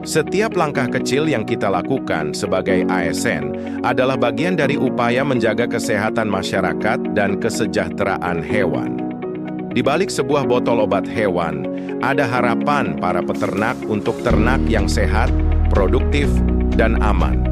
Setiap langkah kecil yang kita lakukan sebagai ASN adalah bagian dari upaya menjaga kesehatan masyarakat dan kesejahteraan hewan. Di balik sebuah botol obat hewan, ada harapan para peternak untuk ternak yang sehat, produktif, dan aman.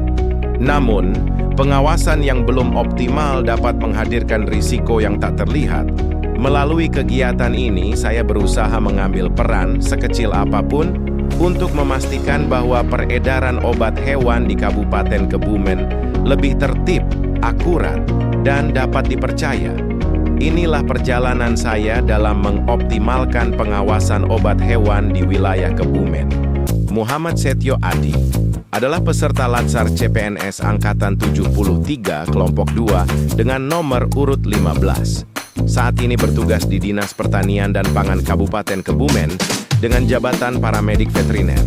Namun, pengawasan yang belum optimal dapat menghadirkan risiko yang tak terlihat. Melalui kegiatan ini, saya berusaha mengambil peran sekecil apapun untuk memastikan bahwa peredaran obat hewan di Kabupaten Kebumen lebih tertib, akurat, dan dapat dipercaya. Inilah perjalanan saya dalam mengoptimalkan pengawasan obat hewan di wilayah Kebumen. Muhammad Setio Adi adalah peserta Latsar CPNS Angkatan 73 Kelompok 2 dengan nomor urut 15. Saat ini bertugas di Dinas Pertanian dan Pangan Kabupaten Kebumen dengan jabatan paramedik veteriner.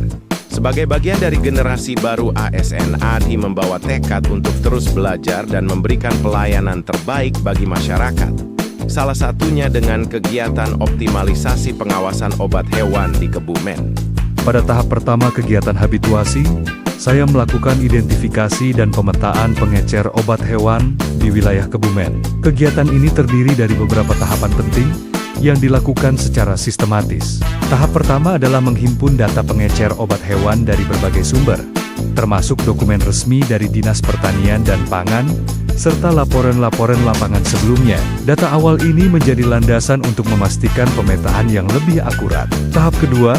Sebagai bagian dari generasi baru ASN, Adi membawa tekad untuk terus belajar dan memberikan pelayanan terbaik bagi masyarakat. Salah satunya dengan kegiatan optimalisasi pengawasan obat hewan di Kebumen. Pada tahap pertama kegiatan habituasi, saya melakukan identifikasi dan pemetaan pengecer obat hewan di wilayah Kebumen. Kegiatan ini terdiri dari beberapa tahapan penting yang dilakukan secara sistematis. Tahap pertama adalah menghimpun data pengecer obat hewan dari berbagai sumber, termasuk dokumen resmi dari Dinas Pertanian dan Pangan, serta laporan-laporan lapangan sebelumnya. Data awal ini menjadi landasan untuk memastikan pemetaan yang lebih akurat. Tahap kedua,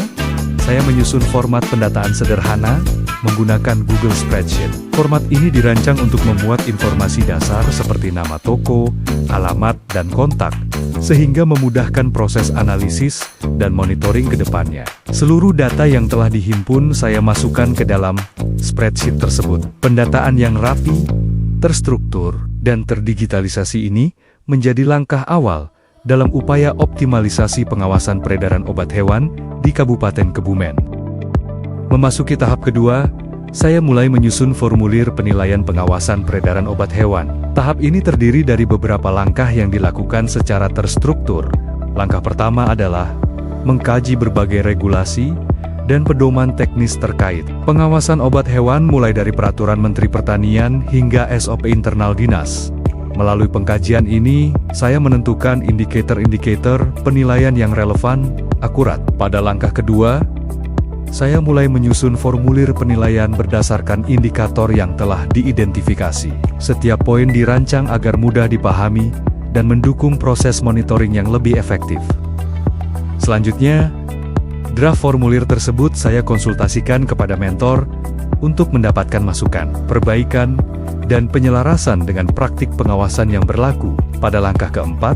saya menyusun format pendataan sederhana menggunakan Google Spreadsheet. Format ini dirancang untuk memuat informasi dasar seperti nama toko, alamat, dan kontak, sehingga memudahkan proses analisis dan monitoring ke depannya. Seluruh data yang telah dihimpun saya masukkan ke dalam spreadsheet tersebut. Pendataan yang rapi, terstruktur, dan terdigitalisasi ini menjadi langkah awal dalam upaya optimalisasi pengawasan peredaran obat hewan di Kabupaten Kebumen. Memasuki tahap kedua, saya mulai menyusun formulir penilaian pengawasan peredaran obat hewan. Tahap ini terdiri dari beberapa langkah yang dilakukan secara terstruktur. Langkah pertama adalah mengkaji berbagai regulasi dan pedoman teknis terkait pengawasan obat hewan mulai dari peraturan Menteri Pertanian hingga SOP internal dinas. Melalui pengkajian ini, saya menentukan indikator-indikator penilaian yang relevan, akurat. Pada langkah kedua, saya mulai menyusun formulir penilaian berdasarkan indikator yang telah diidentifikasi. Setiap poin dirancang agar mudah dipahami dan mendukung proses monitoring yang lebih efektif. Selanjutnya, draft formulir tersebut saya konsultasikan kepada mentor untuk mendapatkan masukan, perbaikan, dan penyelarasan dengan praktik pengawasan yang berlaku. Pada langkah keempat,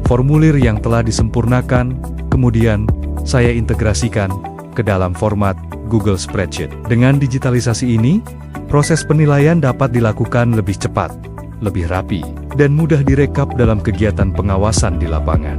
formulir yang telah disempurnakan, kemudian saya integrasikan ke dalam format Google Spreadsheet. Dengan digitalisasi ini, proses penilaian dapat dilakukan lebih cepat, lebih rapi, dan mudah direkap dalam kegiatan pengawasan di lapangan.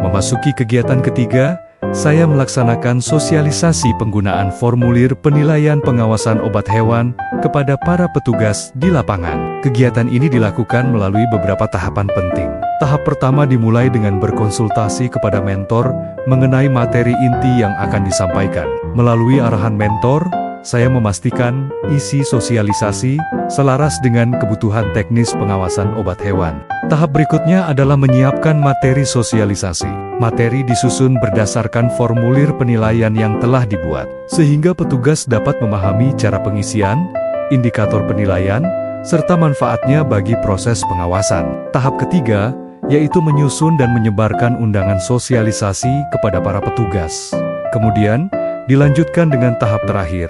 Memasuki kegiatan ketiga, saya melaksanakan sosialisasi penggunaan formulir penilaian pengawasan obat hewan kepada para petugas di lapangan. Kegiatan ini dilakukan melalui beberapa tahapan penting. Tahap pertama dimulai dengan berkonsultasi kepada mentor mengenai materi inti yang akan disampaikan. Melalui arahan mentor, saya memastikan isi sosialisasi selaras dengan kebutuhan teknis pengawasan obat hewan. Tahap berikutnya adalah menyiapkan materi sosialisasi. Materi disusun berdasarkan formulir penilaian yang telah dibuat, sehingga petugas dapat memahami cara pengisian, indikator penilaian, serta manfaatnya bagi proses pengawasan. Tahap ketiga, yaitu menyusun dan menyebarkan undangan sosialisasi kepada para petugas. Kemudian, dilanjutkan dengan tahap terakhir,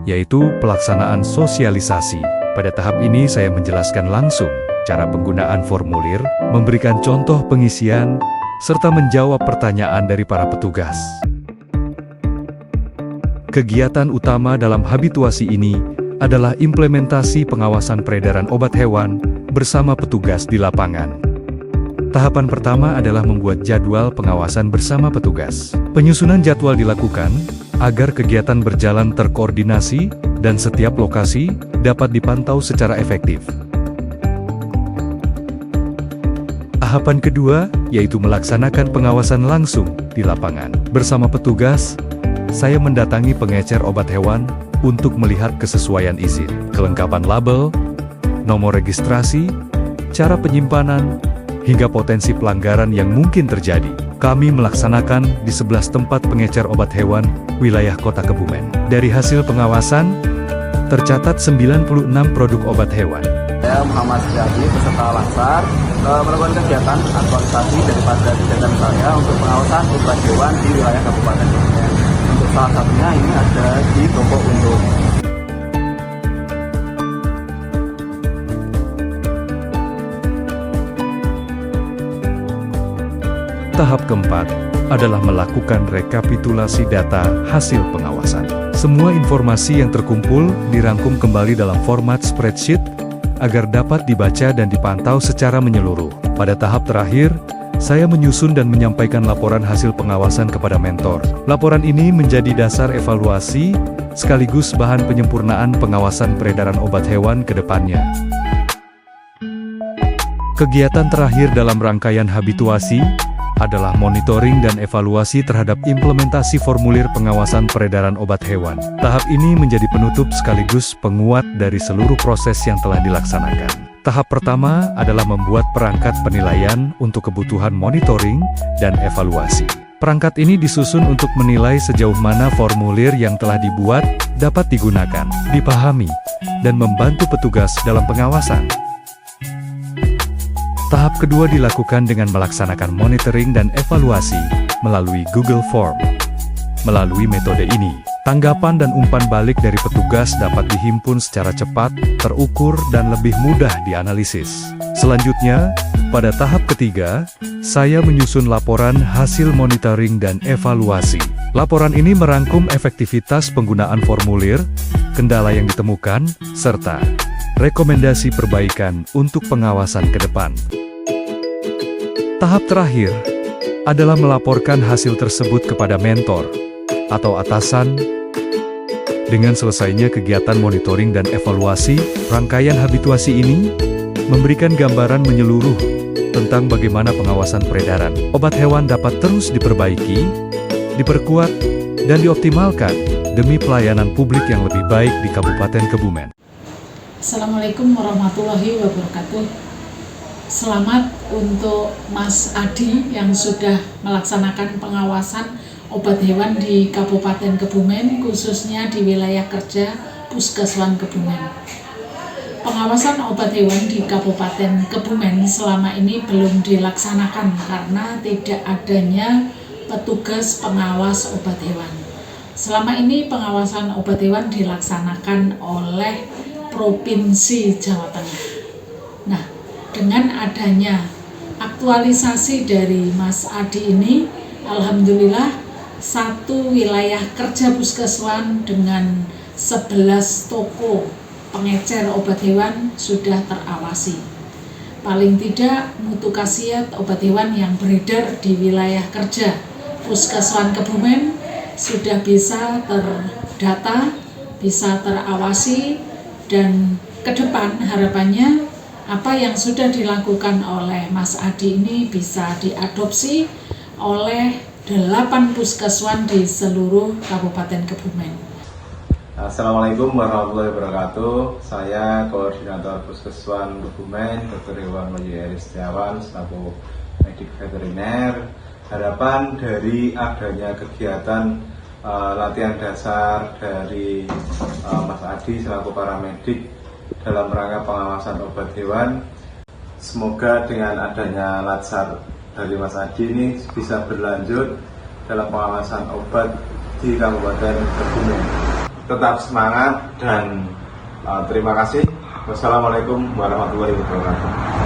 yaitu pelaksanaan sosialisasi. Pada tahap ini saya menjelaskan langsung cara penggunaan formulir, memberikan contoh pengisian, serta menjawab pertanyaan dari para petugas. Kegiatan utama dalam habituasi ini adalah implementasi pengawasan peredaran obat hewan bersama petugas di lapangan. Tahapan pertama adalah membuat jadwal pengawasan bersama petugas. Penyusunan jadwal dilakukan agar kegiatan berjalan terkoordinasi dan setiap lokasi dapat dipantau secara efektif. Tahapan kedua, yaitu melaksanakan pengawasan langsung di lapangan. Bersama petugas, saya mendatangi pengecer obat hewan untuk melihat kesesuaian izin, kelengkapan label, nomor registrasi, cara penyimpanan, hingga potensi pelanggaran yang mungkin terjadi. Kami melaksanakan di 11 tempat pengecer obat hewan wilayah Kota Kebumen. Dari hasil pengawasan, tercatat 96 produk obat hewan. Saya Muhammad Syahi, peserta Laksar, melakukan kegiatan aktualisasi daripada kegiatan saya untuk pengawasan obat hewan di wilayah Kabupaten Kebumen. Untuk salah satunya ini ada di toko Untung. Tahap keempat adalah melakukan rekapitulasi data hasil pengawasan. Semua informasi yang terkumpul dirangkum kembali dalam format spreadsheet agar dapat dibaca dan dipantau secara menyeluruh. Pada tahap terakhir, saya menyusun dan menyampaikan laporan hasil pengawasan kepada mentor. Laporan ini menjadi dasar evaluasi sekaligus bahan penyempurnaan pengawasan peredaran obat hewan ke depannya. Kegiatan terakhir dalam rangkaian habituasi adalah monitoring dan evaluasi terhadap implementasi formulir pengawasan peredaran obat hewan. Tahap ini menjadi penutup sekaligus penguat dari seluruh proses yang telah dilaksanakan. Tahap pertama adalah membuat perangkat penilaian untuk kebutuhan monitoring dan evaluasi. Perangkat ini disusun untuk menilai sejauh mana formulir yang telah dibuat dapat digunakan, dipahami, dan membantu petugas dalam pengawasan. Tahap kedua dilakukan dengan melaksanakan monitoring dan evaluasi melalui Google Form. Melalui metode ini, tanggapan dan umpan balik dari petugas dapat dihimpun secara cepat, terukur, dan lebih mudah dianalisis. Selanjutnya, pada tahap ketiga, saya menyusun laporan hasil monitoring dan evaluasi. Laporan ini merangkum efektivitas penggunaan formulir, kendala yang ditemukan, serta rekomendasi perbaikan untuk pengawasan ke depan. Tahap terakhir adalah melaporkan hasil tersebut kepada mentor atau atasan. Dengan selesainya kegiatan monitoring dan evaluasi, rangkaian habituasi ini memberikan gambaran menyeluruh tentang bagaimana pengawasan peredaran obat hewan dapat terus diperbaiki, diperkuat, dan dioptimalkan demi pelayanan publik yang lebih baik di Kabupaten Kebumen. Assalamualaikum warahmatullahi wabarakatuh. Selamat untuk Mas Adi yang sudah melaksanakan pengawasan obat hewan di Kabupaten Kebumen, khususnya di wilayah kerja Puskeswan Kebumen. Pengawasan obat hewan di Kabupaten Kebumen selama ini belum dilaksanakan karena tidak adanya petugas pengawas obat hewan. Selama ini pengawasan obat hewan dilaksanakan oleh Provinsi Jawa Tengah. Nah, dengan adanya aktualisasi dari Mas Adi ini, alhamdulillah satu wilayah kerja Puskeswan dengan 11 toko pengecer obat hewan sudah terawasi. Paling tidak mutu khasiat obat hewan yang beredar di wilayah kerja Puskeswan Kebumen sudah bisa terdata, bisa terawasi, dan ke depan harapannya apa yang sudah dilakukan oleh Mas Adi ini bisa diadopsi oleh 8 puskeswan di seluruh Kabupaten Kebumen. Assalamualaikum warahmatullahi wabarakatuh. Saya Koordinator Puskeswan Kebumen, Dr. Iwan Majid Setiawan, selaku medik veteriner. Harapan dari adanya kegiatan latihan dasar dari Mas Adi selaku paramedik dalam rangka pengawasan obat hewan, semoga dengan adanya latsar dari Mas Adi ini bisa berlanjut dalam pengawasan obat di Kabupaten Kebumen. Tetap semangat dan terima kasih. Wassalamualaikum warahmatullahi wabarakatuh.